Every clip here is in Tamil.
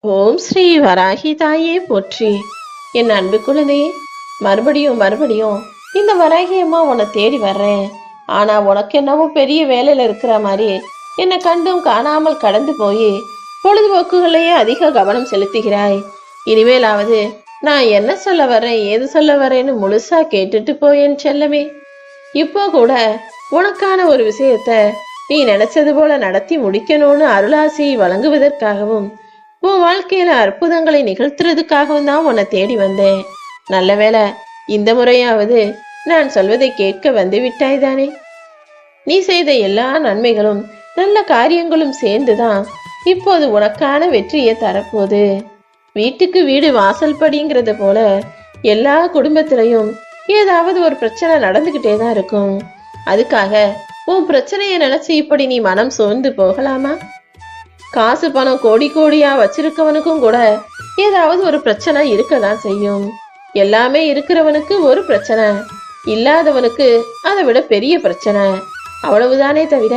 ஓம் ஸ்ரீ வராகி தாயே போற்றி. என் அன்பு குழந்தையே, மறுபடியும் மறுபடியும் இந்த வராகி அம்மா உன்னை தேடி வர்றேன். ஆனா உனக்கு என்னவோ பெரிய வேலையில இருக்கிற மாதிரி என்னை கண்டும் காணாமல் கடந்து போய் பொழுதுபோக்குகளையே அதிக கவனம் செலுத்துகிறாய். இனிமேலாவது நான் என்ன சொல்ல வர்றேன், ஏது சொல்ல வர்றேன்னு முழுசா கேட்டுட்டு போயேன் செல்லமே. இப்போ கூட உனக்கான ஒரு விஷயத்த நீ நினைச்சது போல நடத்தி முடிக்கணும்னு அருளாசியை வழங்குவதற்காகவும் உன் வாழ்க்கையில அற்புதங்களை நிகழ்த்துறதுக்காகவும் தான் உன்னை தேடி வந்தேன். நல்ல வேளை, இந்த முறையாவது நான் சொல்வதை கேட்க வந்து விட்டாய் தானே. நீ செய்த எல்லா நன்மைகளும் நல்ல காரியங்களும் சேர்ந்துதான் இப்போது உனக்கான வெற்றியை தரப்போகுது. வீட்டுக்கு வீடு வாசல் படிங்கிறது போல எல்லா குடும்பத்திலையும் ஏதாவது ஒரு பிரச்சனை நடந்துகிட்டே தான் இருக்கும். அதுக்காக உன் பிரச்சனையை நினைச்சு இப்படி நீ மனம் சோர்ந்து போகலாமா? காசு பணம் கோடி கோடியா வச்சிருக்கவனுக்கும் கூட ஏதாவது ஒரு பிரச்சனை இருக்கதான் செய்யும். எல்லாமே இருக்கிறவனுக்கு ஒரு பிரச்சனை, இல்லாதவனுக்கு அதை விட பெரிய பிரச்சனை. அவ்வளவுதானே தவிர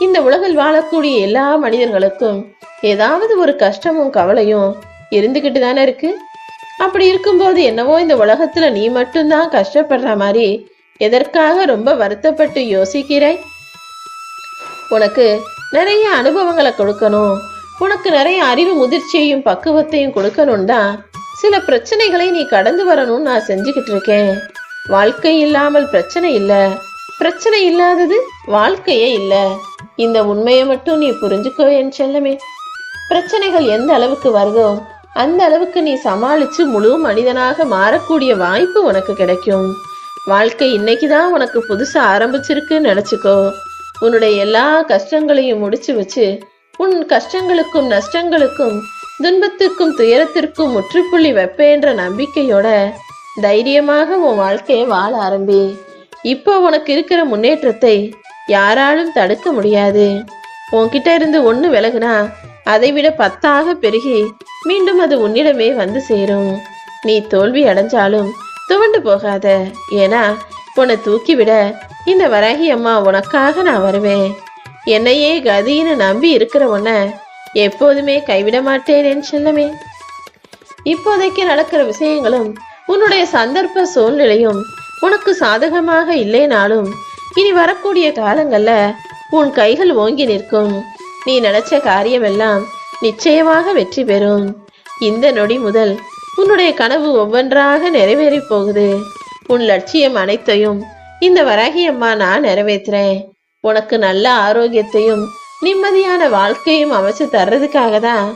இந்த உலகில் வாழக்கூடிய எல்லா மனிதர்களுக்கும் ஏதாவது ஒரு கஷ்டமும் கவலையும் இருந்துகிட்டு தானே இருக்கு. அப்படி இருக்கும்போது என்னவோ இந்த உலகத்துல நீ மட்டும்தான் கஷ்டப்படுற மாதிரி எதற்காக ரொம்ப வருத்தப்பட்டு யோசிக்கிறாய்? உனக்கு நிறைய அனுபவங்களை கொடுக்கணும், உனக்கு நிறைய அறிவு முதிர்ச்சியையும் பக்குவத்தையும் கொடுக்கணும்டா சில பிரச்சனைகளை நீ கடந்து வரணும்னு நான் செஞ்சுக்கிட்டு இருக்கேன். வாழ்க்கை இல்லாமல் பிரச்சனை இல்ல, பிரச்சனை இல்லாதது வாழ்க்கையே இல்ல. இந்த உண்மையை மட்டும் நீ புரிஞ்சுக்கோ என் செல்லமே. பிரச்சனைகள் எந்த அளவுக்கு வருதோ அந்த அளவுக்கு நீ சமாளிச்சு முழு மனிதனாக மாறக்கூடிய வாய்ப்பு உனக்கு கிடைக்கும். வாழ்க்கை இன்னைக்குதான் உனக்கு புதுசா ஆரம்பிச்சிருக்குன்னு நினைச்சுக்கோ. உன்னுடைய எல்லா கஷ்டங்களையும் முடிச்சு வச்சு உன் கஷ்டங்களுக்கும் நஷ்டங்களுக்கும் துன்பத்துக்கும் துயரத்திற்கும் முற்றுப்புள்ளி வைப்பேன்ற நம்பிக்கையோட தைரியமாக உன் வாழ்க்கையை வாழ ஆரம்பி. இப்போ உனக்கு இருக்கிற முன்னேற்றத்தை யாராலும் தடுக்க முடியாது. உன்கிட்ட இருந்து ஒண்ணு விலகுனா அதை விட 10 பெருகி மீண்டும் அது உன்னிடமே வந்து சேரும். நீ தோல்வி அடைஞ்சாலும் துவண்டு போகாத. ஏன்னா உன்னை தூக்கிவிட இந்த வராகி அம்மா உனக்காக நான் வருவேன். என்னையே கதின்னு நம்பி இருக்கிற உன்னை எப்போதுமே கைவிட மாட்டேன் செல்லமே. இப்போதைக்கு நடக்கிற விஷயங்களும் உன்னுடைய சந்தர்ப்ப சூழ்நிலையும் உனக்கு சாதகமாக இல்லைனாலும் இனி வரக்கூடிய காலங்கள்ல உன் கைகள் ஓங்கி நிற்கும். நீ நினைச்ச காரியம் எல்லாம் நிச்சயமாக வெற்றி பெறும். இந்த நொடி முதல் உன்னுடைய கனவு ஒவ்வொன்றாக நிறைவேறி போகுது. உன் லட்சியம் அனைத்தையும் இந்த வராகி அம்மா நான் நிறைவேற்றுறேன். உனக்கு நல்ல ஆரோக்கியத்தையும் நிம்மதியான வாழ்க்கையும் அமைச்சு தர்றதுக்காக தான்